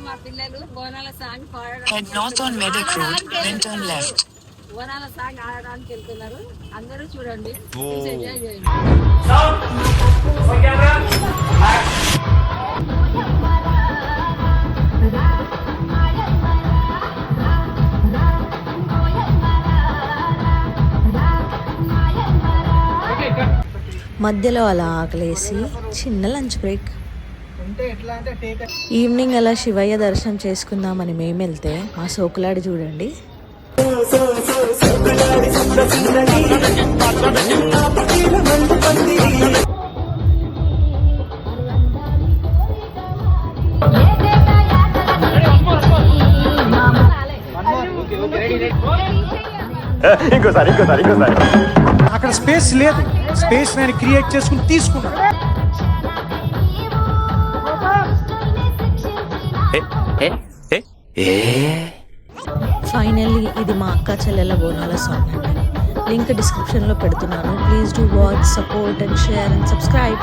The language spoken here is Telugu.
మా పిల్లలు బోనాల సాంగ్ పాడడం Head north on Medak Road, then turn left. బోనాల సాంగ్ ఆడడానికి వెళ్తున్నారు. అందరూ చూడండి, చూసి ఎంజాయ్ చేయండి. మధ్యలో అలా ఆకలేసి చిన్న లంచ్ బ్రేక్. ఈవినింగ్ అలా శివయ్య దర్శనం చేసుకుందామని మేము వెళ్తే మా సోకులాడి చూడండి. ఇంకోసారి అక్కడ స్పేస్ లేదు, స్పేస్ నేను క్రియేట్ చేసుకుని తీసుకున్నా. ఫైనల్లీ ఇది మా అక్క చెల్లెల బోనాల సాంగ్ అండి. లింక్ డిస్క్రిప్షన్లో పెడుతున్నాను. Please do watch, support and share and subscribe.